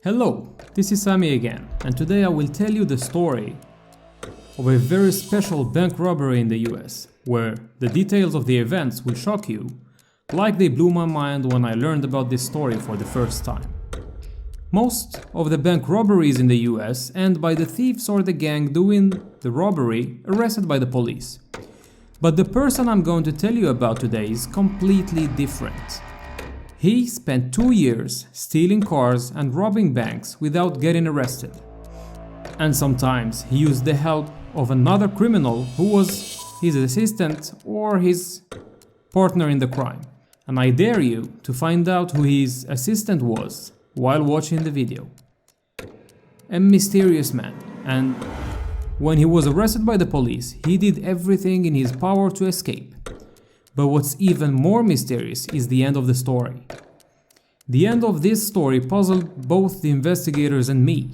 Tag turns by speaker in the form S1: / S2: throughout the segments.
S1: Hello, this is Sami again, and today I will tell you the story of a very special bank robbery in the US, where the details of the events will shock you, like they blew my mind when I learned about this story for the first time. Most of the bank robberies in the US end by the thieves or the gang doing the robbery arrested by the police. But the person I'm going to tell you about today is completely different. He spent 2 years stealing cars and robbing banks without getting arrested. And sometimes he used the help of another criminal who was his assistant or his partner in the crime. And I dare you to find out who his assistant was while watching the video. A mysterious man, and when he was arrested by the police, he did everything in his power to escape. But what's even more mysterious is the end of the story. The end of this story puzzled both the investigators and me.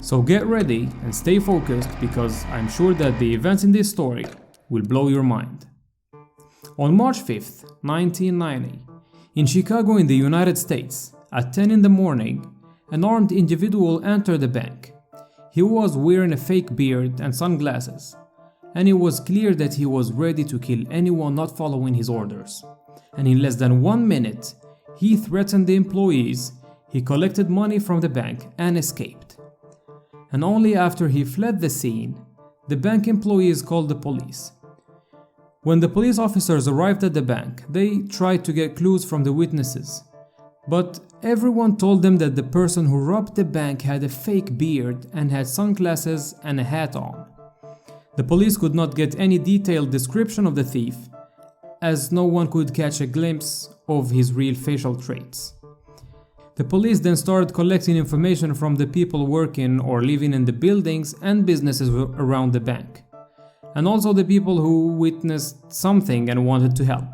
S1: So get ready and stay focused, because I'm sure that the events in this story will blow your mind. On March 5th, 1990, in Chicago in the United States, at 10 in the morning, an armed individual entered the bank. He was wearing a fake beard and sunglasses, and it was clear that he was ready to kill anyone not following his orders. And in less than 1 minute, he threatened the employees, he collected money from the bank and escaped. And only after he fled the scene, the bank employees called the police. When the police officers arrived at the bank, they tried to get clues from the witnesses. But everyone told them that the person who robbed the bank had a fake beard and had sunglasses and a hat on. The police could not get any detailed description of the thief, as no one could catch a glimpse of his real facial traits. The police then started collecting information from the people working or living in the buildings and businesses around the bank, and also the people who witnessed something and wanted to help.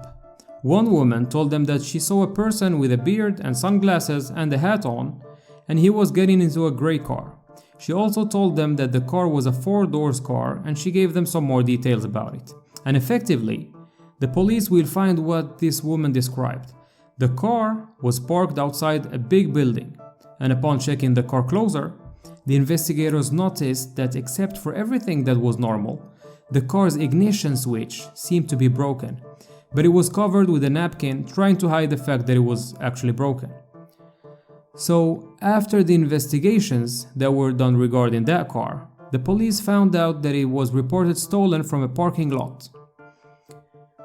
S1: One woman told them that she saw a person with a beard and sunglasses and a hat on, and he was getting into a grey car. She also told them that the car was a 4-door car, and she gave them some more details about it. And effectively, the police will find what this woman described. The car was parked outside a big building, and upon checking the car closer, the investigators noticed that except for everything that was normal, the car's ignition switch seemed to be broken, but it was covered with a napkin, trying to hide the fact that it was actually broken. So, after the investigations that were done regarding that car, the police found out that it was reported stolen from a parking lot.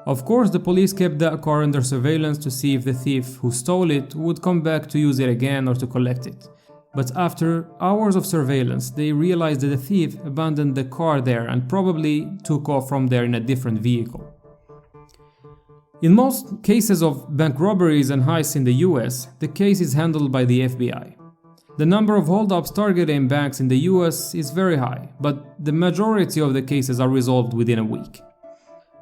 S1: Of course, the police kept that car under surveillance to see if the thief who stole it would come back to use it again or to collect it. But after hours of surveillance, they realized that the thief abandoned the car there and probably took off from there in a different vehicle. In most cases of bank robberies and heists in the US, the case is handled by the FBI. The number of holdups targeting banks in the US is very high, but the majority of the cases are resolved within a week.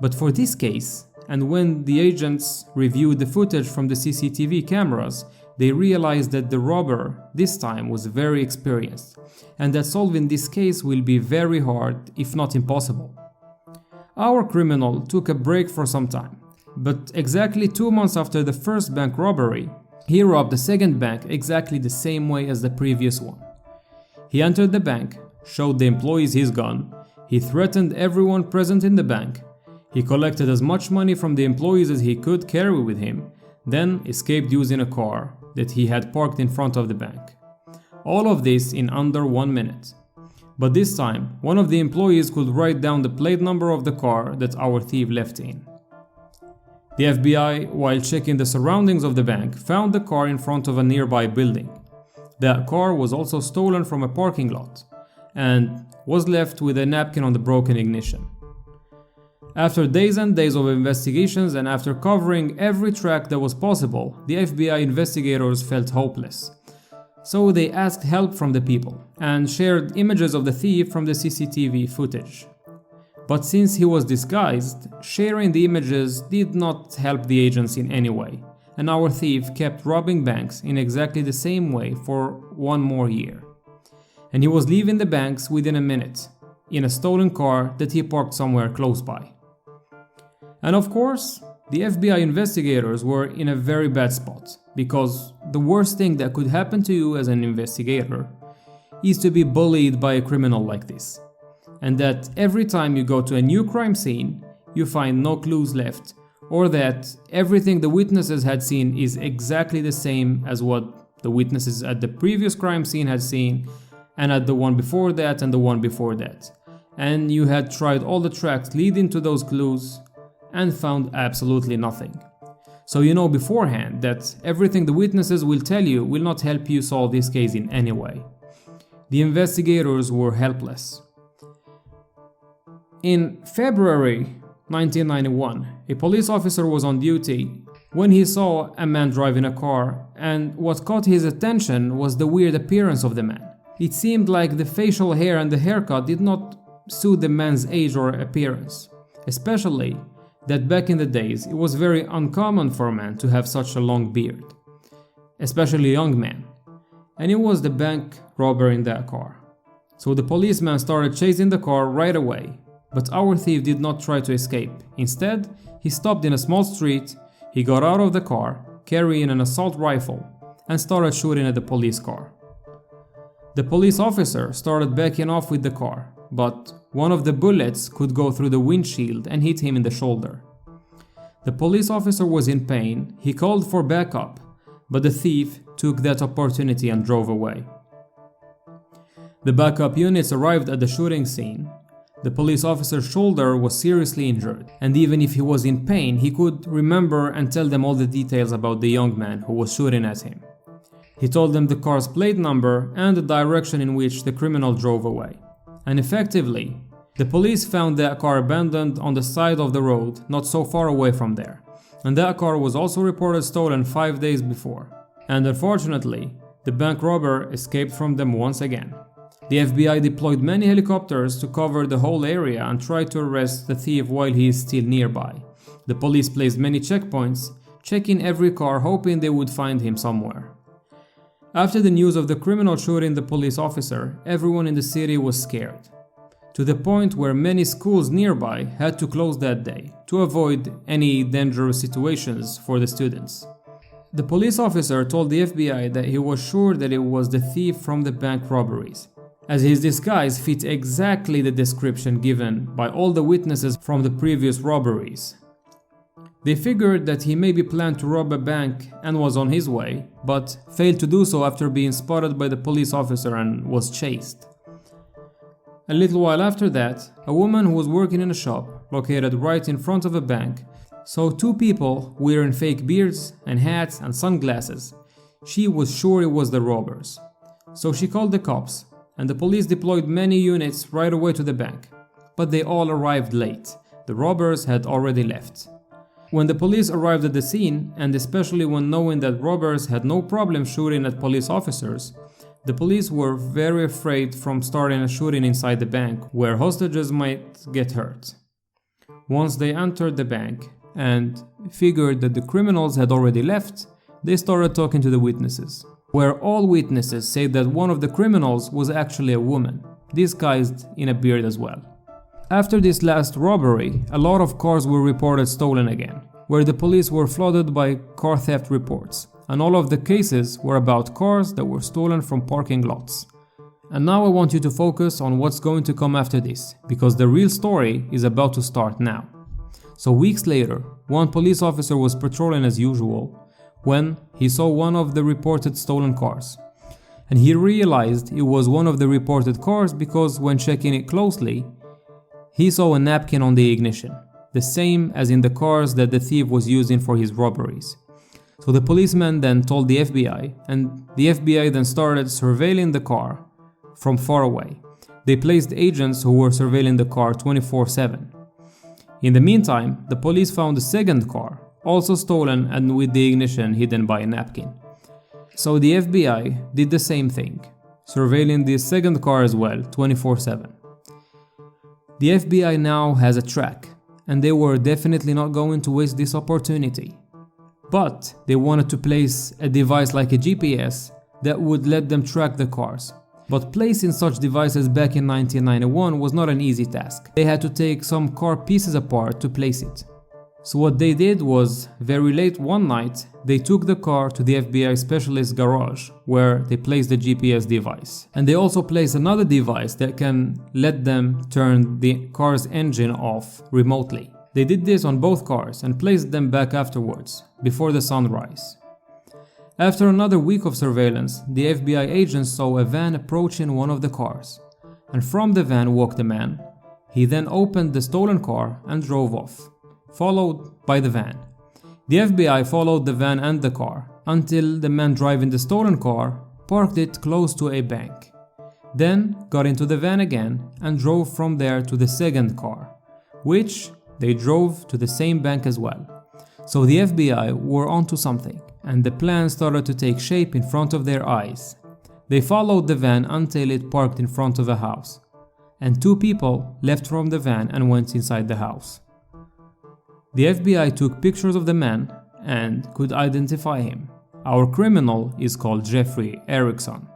S1: But for this case, and when the agents reviewed the footage from the CCTV cameras, they realized that the robber this time was very experienced, and that solving this case will be very hard, if not impossible. Our criminal took a break for some time. But exactly 2 months after the first bank robbery, he robbed the second bank exactly the same way as the previous one. He entered the bank, showed the employees his gun, he threatened everyone present in the bank, he collected as much money from the employees as he could carry with him, then escaped using a car that he had parked in front of the bank. All of this in under 1 minute. But this time, one of the employees could write down the plate number of the car that our thief left in. The FBI, while checking the surroundings of the bank, found the car in front of a nearby building. That car was also stolen from a parking lot and was left with a napkin on the broken ignition. After days and days of investigations and after covering every track that was possible, the FBI investigators felt hopeless. So they asked help from the people and shared images of the thief from the CCTV footage. But since he was disguised, sharing the images did not help the agents in any way, and our thief kept robbing banks in exactly the same way for 1 more year. And he was leaving the banks within a minute, in a stolen car that he parked somewhere close by. And of course, the FBI investigators were in a very bad spot. because the worst thing that could happen to you as an investigator is to be bullied by a criminal like this, and that every time you go to a new crime scene, you find no clues left, or that everything the witnesses had seen is exactly the same as what the witnesses at the previous crime scene had seen, and at the one before that and the one before that. And you had tried all the tracks leading to those clues and found absolutely nothing. So you know beforehand that everything the witnesses will tell you will not help you solve this case in any way. The investigators were helpless. In February 1991, a police officer was on duty when he saw a man driving a car, and what caught his attention was the weird appearance of the man. It seemed like the facial hair and the haircut did not suit the man's age or appearance, especially that back in the days it was very uncommon for a man to have such a long beard, especially a young man, and it was the bank robber in that car. So the policeman started chasing the car right away, but our thief did not try to escape. Instead, he stopped in a small street, he got out of the car, carrying an assault rifle, and started shooting at the police car. The police officer started backing off with the car, but one of the bullets could go through the windshield and hit him in the shoulder. The police officer was in pain, he called for backup, but the thief took that opportunity and drove away. The backup units arrived at the shooting scene. The police officer's shoulder was seriously injured, and even if he was in pain, he could remember and tell them all the details about the young man who was shooting at him. He told them the car's plate number and the direction in which the criminal drove away. And effectively, the police found that car abandoned on the side of the road not so far away from there. And that car was also reported stolen 5 days before. And unfortunately, the bank robber escaped from them once again. The FBI deployed many helicopters to cover the whole area and tried to arrest the thief while he is still nearby. The police placed many checkpoints, checking every car hoping they would find him somewhere. After the news of the criminal shooting the police officer, everyone in the city was scared, to the point where many schools nearby had to close that day to avoid any dangerous situations for the students. The police officer told the FBI that he was sure that it was the thief from the bank robberies, as his disguise fit exactly the description given by all the witnesses from the previous robberies. They figured that he maybe planned to rob a bank and was on his way, but failed to do so after being spotted by the police officer and was chased. A little while after that, a woman who was working in a shop located right in front of a bank saw two people wearing fake beards and hats and sunglasses. She was sure it was the robbers. So she called the cops, and the police deployed many units right away to the bank. But they all arrived late. The robbers had already left. When the police arrived at the scene, and especially when knowing that robbers had no problem shooting at police officers, the police were very afraid from starting a shooting inside the bank where hostages might get hurt. Once they entered the bank and figured that the criminals had already left, they started talking to the witnesses, where all witnesses said that one of the criminals was actually a woman, disguised in a beard as well. After this last robbery, a lot of cars were reported stolen again, where the police were flooded by car theft reports, and all of the cases were about cars that were stolen from parking lots. And now I want you to focus on what's going to come after this, because the real story is about to start now. So weeks later, one police officer was patrolling as usual when he saw one of the reported stolen cars. And he realized it was one of the reported cars because when checking it closely, he saw a napkin on the ignition, the same as in the cars that the thief was using for his robberies. So the policeman then told the FBI, and the FBI then started surveilling the car from far away. They placed agents who were surveilling the car 24/7. In the meantime, the police found a second car, also stolen and with the ignition hidden by a napkin. So the FBI did the same thing, surveilling the second car as well 24/7. The FBI now has a track, and they were definitely not going to waste this opportunity. But they wanted to place a device like a GPS that would let them track the cars. But placing such devices back in 1991 was not an easy task. They had to take some car pieces apart to place it. So what they did was, very late one night, they took the car to the FBI specialist garage where they placed the GPS device. And they also placed another device that can let them turn the car's engine off remotely. They did this on both cars and placed them back afterwards, before the sunrise. After another week of surveillance, the FBI agents saw a van approaching one of the cars. And from the van walked a man. He then opened the stolen car and drove off, followed by the van. The FBI followed the van and the car until the man driving the stolen car parked it close to a bank. Then got into the van again and drove from there to the second car, which they drove to the same bank as well. So the FBI were onto something, and the plan started to take shape in front of their eyes. They followed the van until it parked in front of a house, and two people left from the van and went inside the house. The FBI took pictures of the man and could identify him. Our criminal is called Jeffrey Erickson.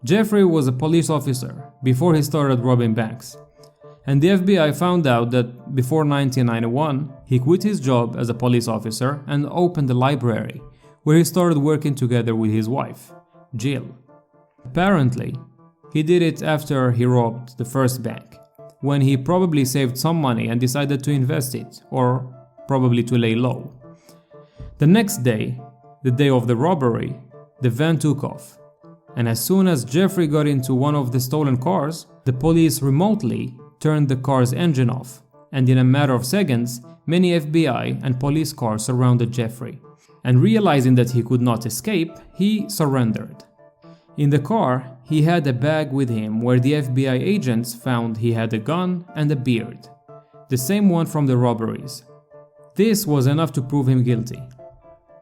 S1: Jeffrey was a police officer before he started robbing banks. And the FBI found out that before 1991, he quit his job as a police officer and opened a library, where he started working together with his wife, Jill. Apparently, he did it after he robbed the first bank, when he probably saved some money and decided to invest it, or probably to lay low. The next day, the day of the robbery, the van took off. And as soon as Jeffrey got into one of the stolen cars, the police remotely turned the car's engine off, and in a matter of seconds, many FBI and police cars surrounded Jeffrey. And realizing that he could not escape, he surrendered. In the car, he had a bag with him where the FBI agents found he had a gun and a beard, the same one from the robberies. This was enough to prove him guilty.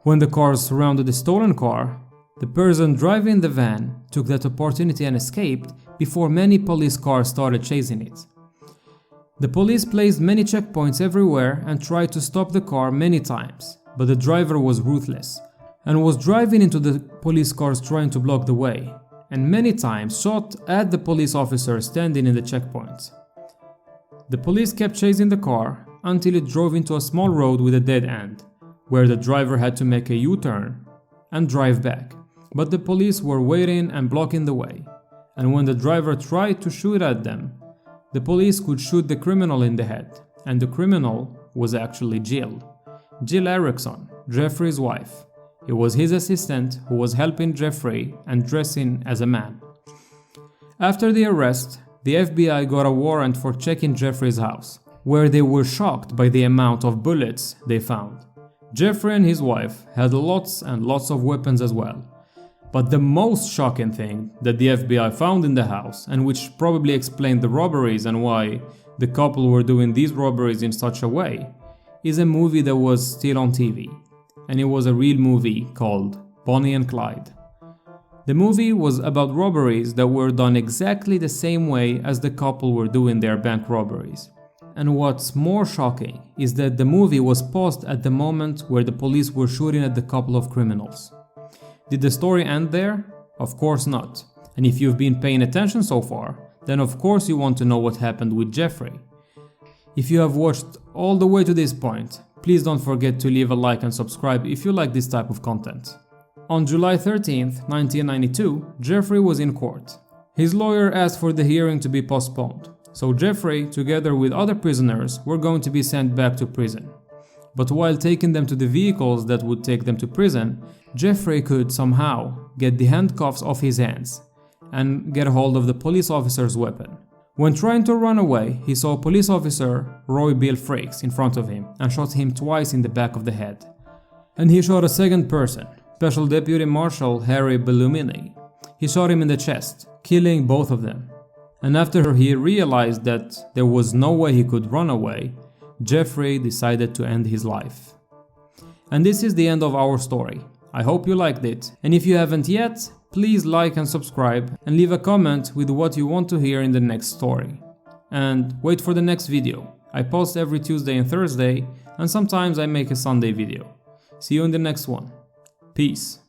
S1: When the cars surrounded the stolen car, the person driving the van took that opportunity and escaped before many police cars started chasing it. The police placed many checkpoints everywhere and tried to stop the car many times, but the driver was ruthless and was driving into the police cars trying to block the way, and many times shot at the police officer standing in the checkpoints. The police kept chasing the car until it drove into a small road with a dead end, where the driver had to make a U-turn and drive back, but the police were waiting and blocking the way, and when the driver tried to shoot at them, the police could shoot the criminal in the head, and the criminal was actually Jill Erickson, Jeffrey's wife. It was his assistant who was helping Jeffrey and dressing as a man. After the arrest, the FBI got a warrant for checking Jeffrey's house, where they were shocked by the amount of bullets they found. Jeffrey and his wife had lots and lots of weapons as well. But the most shocking thing that the FBI found in the house, and which probably explained the robberies and why the couple were doing these robberies in such a way, is a movie that was still on TV. And it was a real movie called Bonnie and Clyde. The movie was about robberies that were done exactly the same way as the couple were doing their bank robberies. And what's more shocking is that the movie was paused at the moment where the police were shooting at the couple of criminals. Did the story end there? Of course not. And if you've been paying attention so far, then of course you want to know what happened with Jeffrey. If you have watched all the way to this point, please don't forget to leave a like and subscribe if you like this type of content. On July 13th, 1992, Jeffrey was in court. His lawyer asked for the hearing to be postponed, so Jeffrey, together with other prisoners, were going to be sent back to prison. But while taking them to the vehicles that would take them to prison, Jeffrey could somehow get the handcuffs off his hands and get hold of the police officer's weapon. When trying to run away, he saw police officer Roy Bill Frakes in front of him and shot him twice in the back of the head. And he shot a second person, Special Deputy Marshal Harry Bellumini. He shot him in the chest, killing both of them. And after he realized that there was no way he could run away, Jeffrey decided to end his life. And this is the end of our story. I hope you liked it, and if you haven't yet, please like and subscribe and leave a comment with what you want to hear in the next story. And wait for the next video. I post every Tuesday and Thursday, and sometimes I make a Sunday video. See you in the next one. Peace.